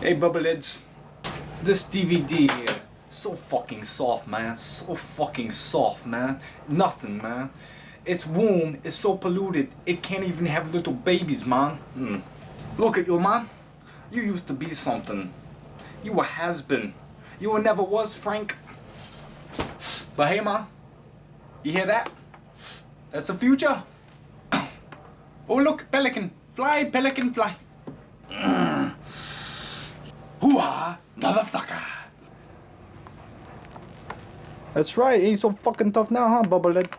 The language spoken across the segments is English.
Hey Bubbleheads, this DVD here, so fucking soft, man. So fucking soft, man. Nothing, man. Its womb is so polluted, it can't even have little babies, man. Look at you, man. You used to be something. You a has-been. You a never was, Frank. But hey, man. You hear that? That's the future. Oh, look, pelican. Fly, pelican, fly. Hoo-ha, motherfucker. That's right, ain't so fucking tough now, huh, Bubblehead?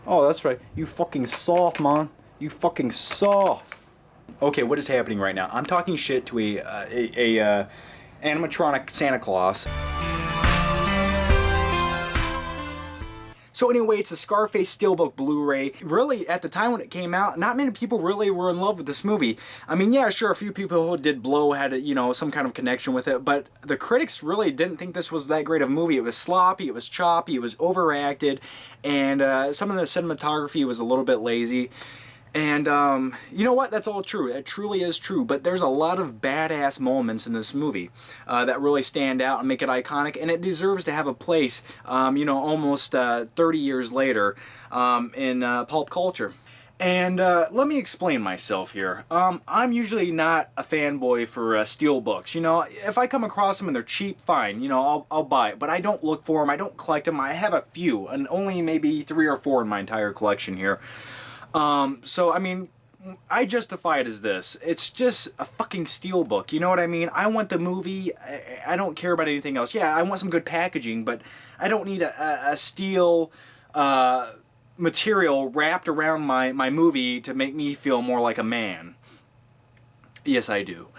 Oh, that's right, you fucking soft, man. You fucking soft. Okay, what is happening right now? I'm talking shit to a animatronic Santa Claus. So anyway, it's a Scarface SteelBook Blu-ray. Really, at the time when it came out, not many people really were in love with this movie. I mean, yeah, sure, a few people who did blow had, you know, some kind of connection with it, but the critics really didn't think this was that great of a movie. It was sloppy, it was choppy, it was overacted, and some of the cinematography was a little bit lazy. And you know what? That's all true. It truly is true. But there's a lot of badass moments in this movie that really stand out and make it iconic. And it deserves to have a place, you know, almost 30 years later in pulp culture. And let me explain myself here. I'm usually not a fanboy for SteelBooks. You know, if I come across them and they're cheap, fine. You know, I'll buy it. But I don't look for them. I don't collect them. I have a few, and only maybe 3 or 4 in my entire collection here. So, I mean, I justify it as this. It's just a fucking SteelBook, you know what I mean? I want the movie, I don't care about anything else. Yeah, I want some good packaging, but I don't need a steel material wrapped around my movie to make me feel more like a man. Yes, I do.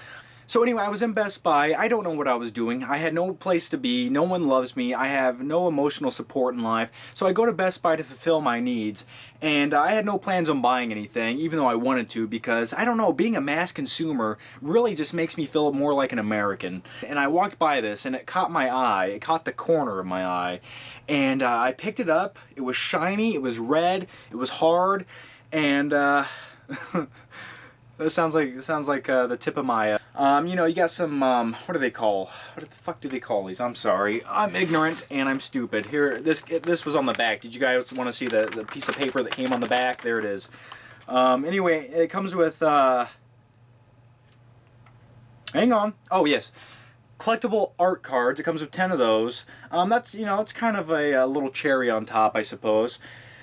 So anyway, I was in Best Buy. I don't know what I was doing. I had no place to be. No one loves me. I have no emotional support in life. So I go to Best Buy to fulfill my needs. And I had no plans on buying anything, even though I wanted to, because, I don't know, being a mass consumer really just makes me feel more like an American. And I walked by this, and it caught my eye. It caught the corner of my eye. And I picked it up. It was shiny. It was red. It was hard. And, That sounds like the tip of my, you know, you got some, what do they call? What the fuck do they call these? I'm sorry. I'm ignorant and I'm stupid. Here, this was on the back. Did you guys want to see the piece of paper that came on the back? There it is. Anyway, it comes with, hang on. Oh, yes. Collectible Art Cards. It comes with 10 of those. That's, you know, it's kind of a little cherry on top, I suppose.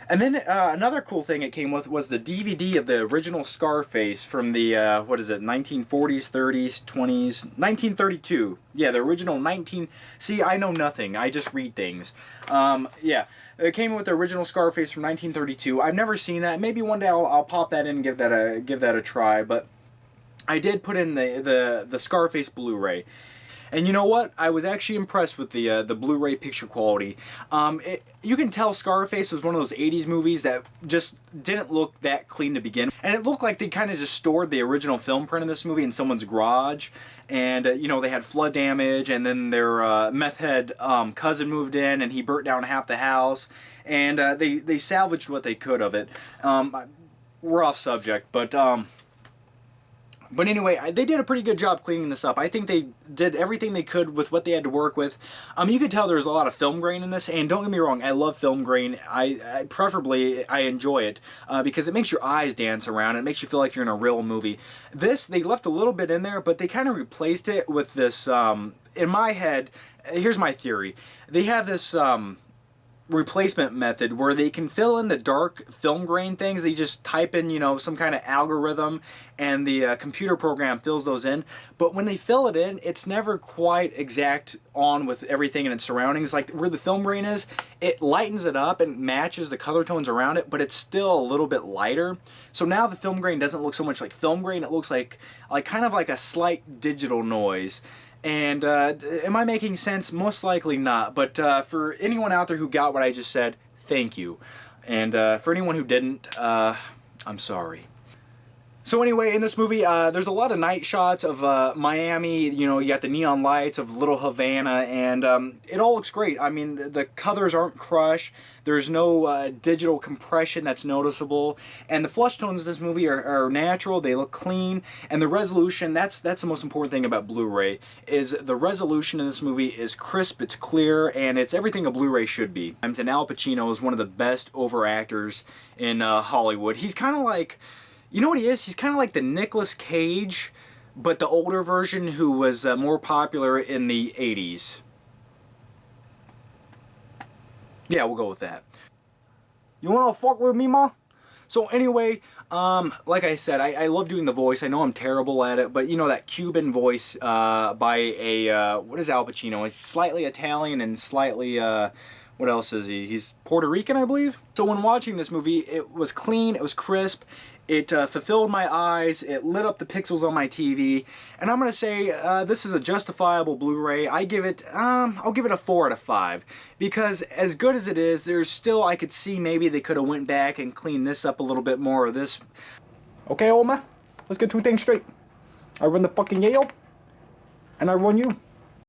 And then another cool thing it came with was the DVD of the original Scarface from the, what is it, 1940s, 30s, 20s, 1932. Yeah, the original See, I know nothing. I just read things. Yeah, it came with the original Scarface from 1932. I've never seen that. Maybe one day I'll pop that in and give that a try. But I did put in the Scarface Blu-ray. And you know what? I was actually impressed with the Blu-ray picture quality. You can tell Scarface was one of those 80s movies that just didn't look that clean to begin. And it looked like they kind of just stored the original film print of this movie in someone's garage. And, you know, they had flood damage, and then their meth head cousin moved in, and he burnt down half the house. And they salvaged what they could of it. We're off subject, but anyway, they did a pretty good job cleaning this up. I think they did everything they could with what they had to work with. You could tell there's a lot of film grain in this, and don't get me wrong, I love film grain. Preferably, I enjoy it because it makes your eyes dance around. It makes you feel like you're in a real movie. This, they left a little bit in there, but they kind of replaced it with this, in my head, here's my theory. They have this, replacement method where they can fill in the dark film grain things. They just type in, you know, some kind of algorithm and the computer program fills those in. But when they fill it in, it's never quite exact on with everything in its surroundings. Like where the film grain is, it lightens it up and matches the color tones around it, but it's still a little bit lighter. So now the film grain doesn't look so much like film grain. It looks like kind of like a slight digital noise. And am I making sense? Most likely not. But for anyone out there who got what I just said, thank you. And for anyone who didn't, I'm sorry. So anyway, in this movie, there's a lot of night shots of Miami. You know, you got the neon lights of Little Havana, and it all looks great. I mean, the colors aren't crushed. There's no digital compression that's noticeable, and the flush tones in this movie are natural. They look clean, and the resolution. That's the most important thing about Blu-ray. Is the resolution in this movie is crisp, it's clear, and it's everything a Blu-ray should be. And Al Pacino is one of the best over actors in Hollywood. He's kind of like. You know what he is? He's kind of like the Nicolas Cage, but the older version who was more popular in the 80s. Yeah, we'll go with that. You wanna fuck with me, ma? So anyway, like I said, I love doing the voice. I know I'm terrible at it, but you know that Cuban voice by a, what is Al Pacino? He's slightly Italian and slightly, what else is he? He's Puerto Rican, I believe. So when watching this movie, it was clean, it was crisp, it fulfilled my eyes, it lit up the pixels on my TV, and I'm gonna say this is a justifiable Blu-ray. I give it, I'll give it a 4 out of 5, because as good as it is, there's still, I could see maybe they could have went back and cleaned this up a little bit more, or this. Okay, old man, let's get two things straight. I run the fucking Yale, and I run you.